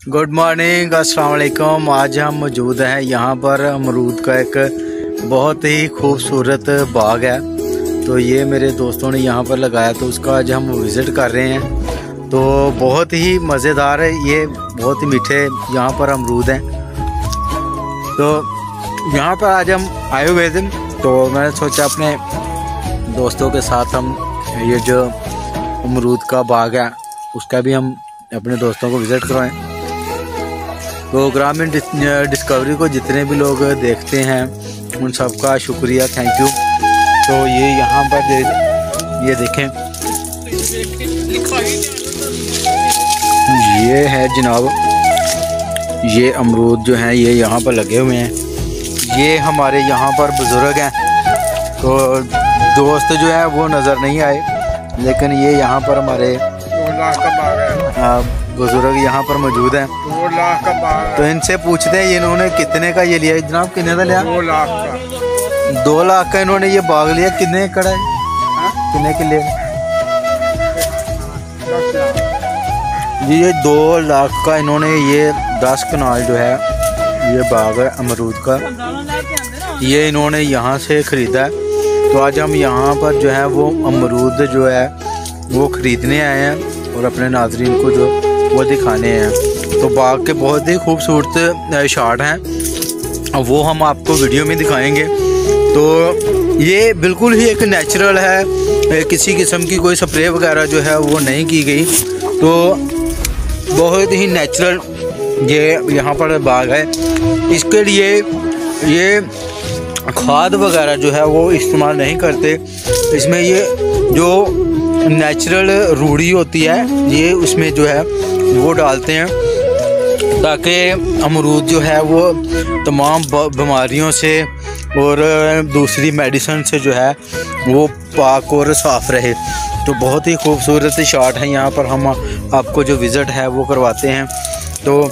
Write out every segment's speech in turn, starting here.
Good morning, अस्सलाम वालेकुम। आज हम मौजूद हैं यहाँ पर अमरूद का एक बहुत ही खूबसूरत बाग है। तो ये मेरे दोस्तों ने यहाँ पर लगाया, तो उसका आज हम विज़िट कर रहे हैं। तो बहुत ही मज़ेदार है, ये बहुत ही मीठे यहाँ पर अमरूद हैं। तो यहाँ पर आज हम आए हुए थे, तो मैंने सोचा अपने दोस्तों के साथ हम ये जो अमरूद का बाग है उसका भी हम अपने दोस्तों को विज़िट करवाएं। तो ग्रामीण डिस्कवरी को जितने भी लोग देखते हैं उन सबका शुक्रिया, थैंक यू। तो ये यहाँ पर ये देखें, ये है जनाब, ये अमरूद जो हैं ये यहाँ पर लगे हुए हैं। ये हमारे यहाँ पर बुज़ुर्ग हैं, तो दोस्त जो है वो नज़र नहीं आए, लेकिन ये यहाँ पर हमारे बुजुर्ग यहाँ पर मौजूद हैं। 2 लाख का बाग। तो इनसे पूछते हैं इन्होंने कितने का ये लिया जनाब, कितने का लिया? 2 लाख का। 2 लाख का इन्होंने ये बाग लिया। कितने एकड़ है, कितने किले? ये 2 लाख का इन्होंने ये 10 कनाल जो है ये बाग है अमरूद का, ये इन्होंने यहाँ से ख़रीदा है। तो आज हम यहाँ पर जो है वो अमरूद जो है वो ख़रीदने आए हैं और अपने नाज़रीन को जो वो दिखाने हैं। तो बाग के बहुत ही खूबसूरत शॉट हैं, वो हम आपको वीडियो में दिखाएंगे। तो ये बिल्कुल ही एक नेचुरल है, किसी किस्म की कोई स्प्रे वगैरह जो है वो नहीं की गई। तो बहुत ही नेचुरल ये यहाँ पर बाग है। इसके लिए ये खाद वगैरह जो है वो इस्तेमाल नहीं करते। इसमें ये जो नेचुरल रूढ़ी होती है ये उसमें जो है वो डालते हैं, ताकि अमरूद जो है वो तमाम बीमारियों से और दूसरी मेडिसिन से जो है वो पाक और साफ़ रहे। तो बहुत ही खूबसूरत शॉट है, यहाँ पर हम आपको जो विज़िट है वो करवाते हैं। तो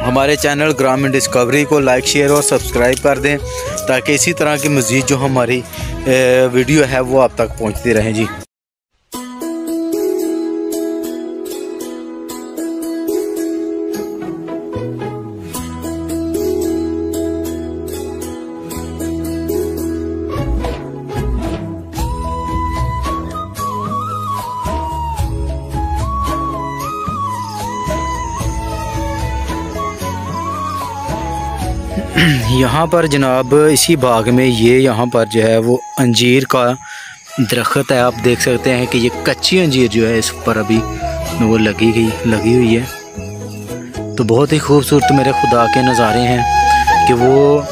हमारे चैनल ग्रामीण डिस्कवरी को लाइक, शेयर और सब्सक्राइब कर दें, ताकि इसी तरह की मज़ीद जो हमारी वीडियो है वो आप तक पहुँचती रहें जी। यहाँ पर जनाब इसी बाग में ये यहाँ पर जो है वो अंजीर का दरख्त है। आप देख सकते हैं कि ये कच्ची अंजीर जो है इस पर अभी वो लगी हुई है। तो बहुत ही खूबसूरत मेरे खुदा के नज़ारे हैं कि वो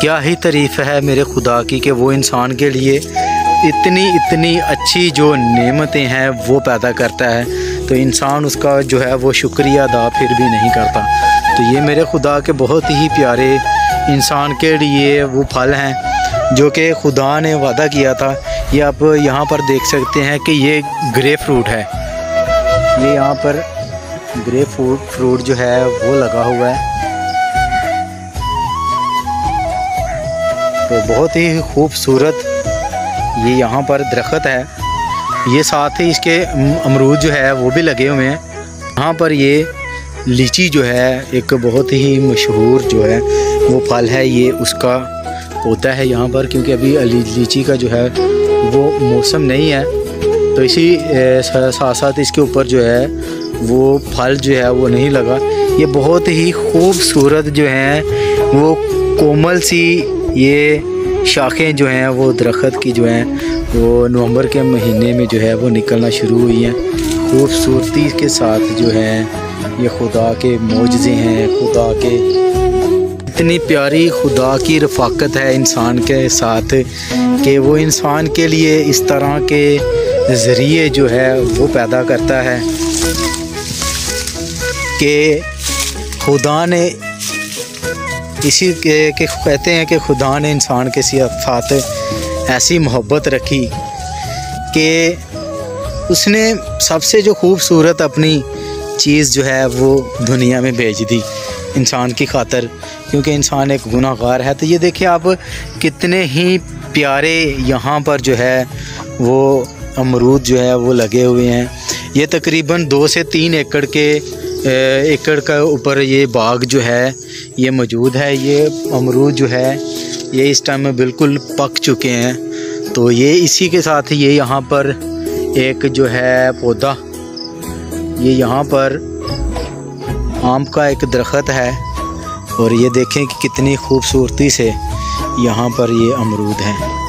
क्या ही तारीफ़ है मेरे खुदा की, कि वो इंसान के लिए इतनी अच्छी जो नेमतें हैं वो पैदा करता है, तो इंसान उसका जो है वो शुक्रिया अदा फिर भी नहीं करता। तो ये मेरे खुदा के बहुत ही प्यारे इंसान के लिए वो फल हैं जो कि खुदा ने वादा किया था। ये आप यहाँ पर देख सकते हैं कि ये ग्रेप फ्रूट है, ये यहाँ पर ग्रेप फ्रूट जो है वो लगा हुआ है। तो बहुत ही खूबसूरत ये यहाँ पर दरख्त है, ये साथ ही इसके अमरूद जो है वो भी लगे हुए हैं। यहाँ पर ये लीची जो है एक बहुत ही मशहूर जो है वो फल है, ये उसका होता है यहाँ पर, क्योंकि अभी लीची का जो है वो मौसम नहीं है। तो इसी साथ साथ इसके ऊपर जो है वो फल जो है वो नहीं लगा। ये बहुत ही खूबसूरत जो हैं वो कोमल सी ये शाखें जो हैं वो दरख्त की जो हैं वो नवंबर के महीने में जो है वो निकलना शुरू हुई हैं। खूबसूरती के साथ जो है ये खुदा के मौजज़े हैं, खुदा के इतनी प्यारी खुदा की रफ़ाकत है इंसान के साथ, कि वो इंसान के लिए इस तरह के ज़रिए जो है वो पैदा करता है कि खुदा ने इसी के कहते हैं कि खुदा ने इंसान के साथ ऐसी मोहब्बत रखी कि उसने सबसे जो खूबसूरत अपनी चीज़ जो है वो दुनिया में भेज दी इंसान की खातर, क्योंकि इंसान एक गुनाहगार है। तो ये देखिए आप कितने ही प्यारे यहाँ पर जो है वो अमरूद जो है वो लगे हुए हैं। ये तकरीबन 2 से 3 एकड़ के एकड़ का ऊपर ये बाग जो है ये मौजूद है। ये अमरूद जो है ये इस टाइम में बिल्कुल पक चुके हैं। तो ये इसी के साथ ये यहाँ पर एक जो है पौधा, ये यहाँ पर आम का एक दरख्त है और ये देखें कि कितनी खूबसूरती से यहाँ पर ये अमरूद हैं।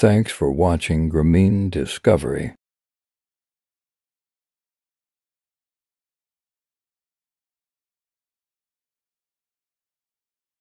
Thanks for watching Grameen Discovery.